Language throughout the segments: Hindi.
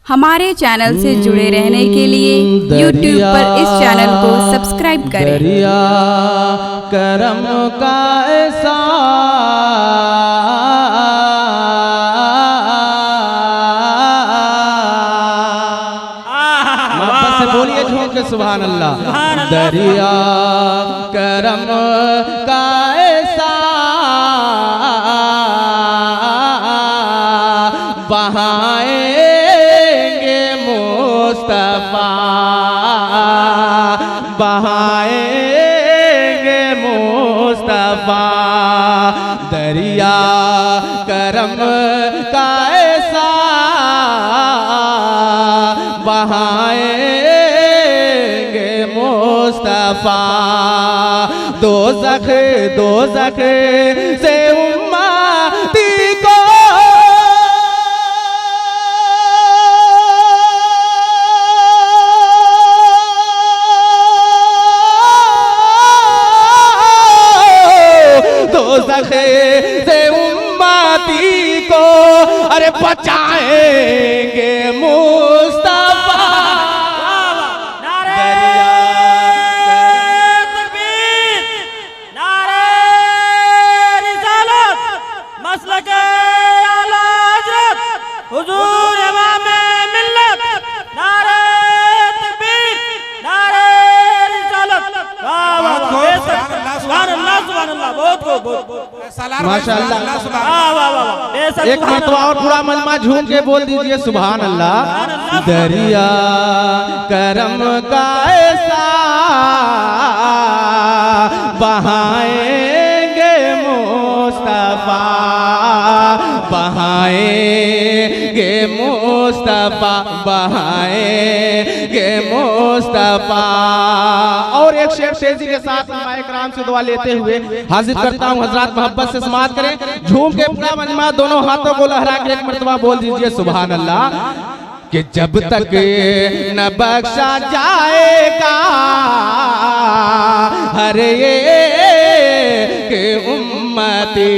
हमारे चैनल से जुड़े रहने के लिए YouTube पर इस चैनल को सब्सक्राइब करें। दरिया करम का ऐसा मोहब्बत से बोलिए झूम के सुभान अल्लाह। दरिया करम का ऐसा बहाएंगे मुस्तफा, बहाएंगे मुस्तफा। दरिया करम का ऐसा बहाएंगे मुस्तफा। दोज़ख दोज़ख से उम्मती को दोज़ख से उम्मती को अरे बचाएंगे मुस्तफा। हुजूर इमामे मिल्लत, नारे तकबीर, नारे रिसालत। वाह वाह सुभान अल्लाह, सुभान अल्लाह। बहुत माशाअल्लाह। वाह वाह वाह। एक मरतबा और पूरा मजमा झूम के बोल दीजिए सुभान अल्लाह। दरिया करम का ऐसा बहाएंगे मुस्तफा, बहाएंगे मुस्तफा, बहाएंगे मुस्तफा। और एक शेर तेजी के साथ इकराम से दुआ लेते हुए हाजिर करता हूँ। हजरात मोहब्बत से समाअत करें, झूम के पूरा मजमा दोनों हाथों को लहरा के एक मरतबा बोल दीजिए सुभान अल्लाह। कि जब तक न बख्शा जाएगा हर एक उम्मती,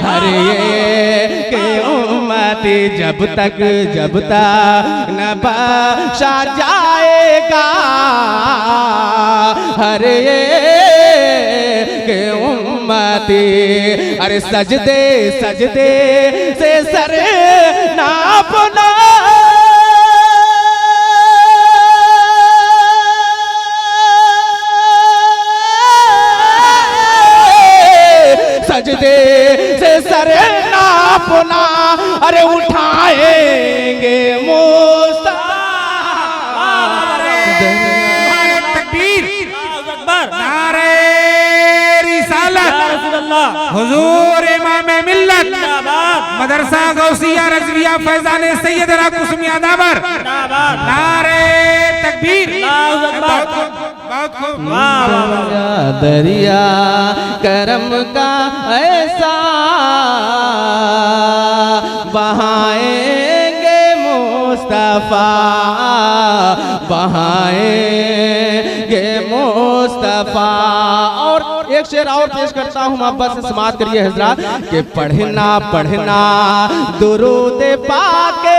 हर एक उम्मती, जब तक न बख्शा जाएगा हर एक उम्मती। अरे सजदे सजदे से सर नापना, सजदे से सर नापना, अरे उठाएंगे मुस्तफा। तकबीर, नारे रिसालत, हुजूर इमामे मिल्लत, मदरसा गौसिया रज़विया फैज़ाने सैयदना कुसुमिया दाबर, नारे तकबीर। दरिया करम का ऐसा बहाएंगे मुस्तफा, बहाएंगे मुस्तफा। और एक शेर और पेश करता हूँ, मोहब्बत से समाअत करिए हजरात। कि पढ़ना पढ़ना दुरूद पाके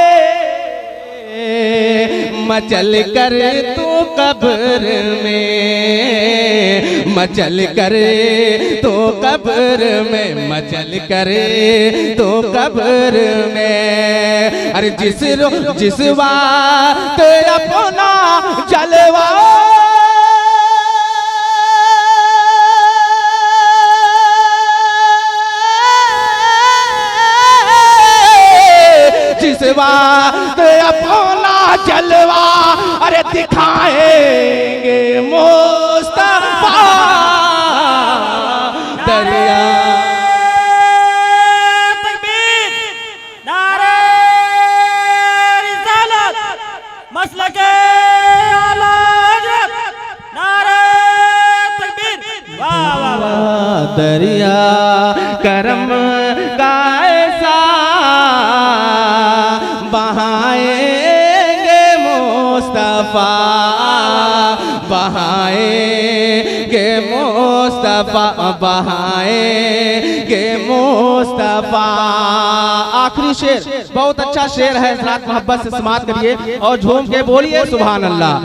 मचल कर तू कब्र में, मचल कर तो कब्र में, मचल कर तो कब्र में। अरे जिस वक्त अपना जलवा जिस वक्त अपना जलवा अरे दिखाएंगे मुस्तफा। दरिया तकबीर, नारे रिसालत, मसलके आला हज़रत, नारे तकबीर। वाह वाह वाह। दरिया करम का ऐसा बहाएंगे मुस्तफा, बहाएंगे मुस्तफा, बहाएंगे मुस्तफा। आखिरी शेर बहुत अच्छा शेर है, हज़रात मोहब्बत से समात करिए और झूम के बोलिए सुभान अल्लाह।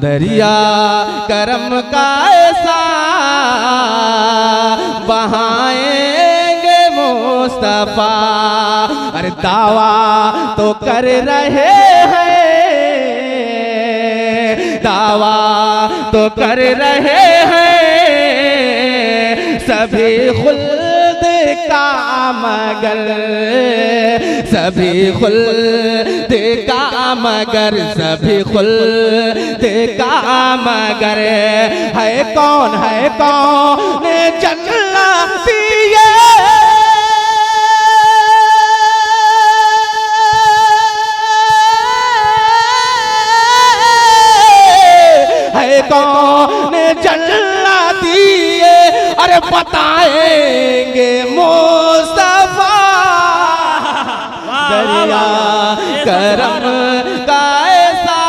दरिया करम का ऐसा बहाएंगे मुस्तफा, अरे दावा तो कर रहे हैं, दावा तो कर रहे हैं सभी खुल्द का मगर, सभी खुल्द का मगर, सभी खुल्द का मगर। है कौन जन्नती ये, है कौन जन्नती ये, अरे बताएंगे मुस्तफा। दरिया करम का ऐसा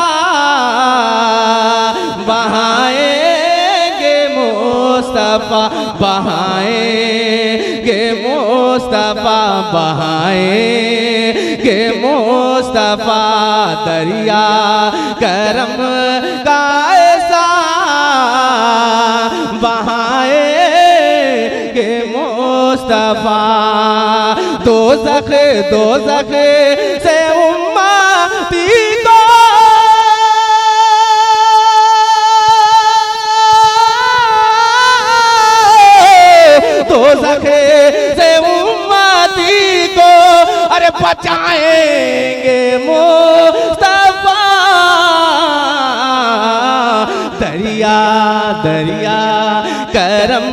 बहाएंगे मुस्तफा, बहाएंगे मुस्तफा, बहाएंगे मुस्तफा। दरिया करम का ऐसा बहाएंगे मुस्तफा। दोज़ख से उम्मती को, दोज़ख से उम्मती को, अरे बचाएंगे मुस्तफा। दरिया करम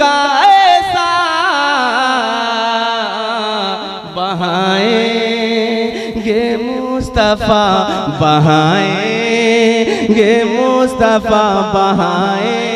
का ऐसा बहाएंगे मुस्तफा, बहाएंगे मुस्तफा, बहाएंगे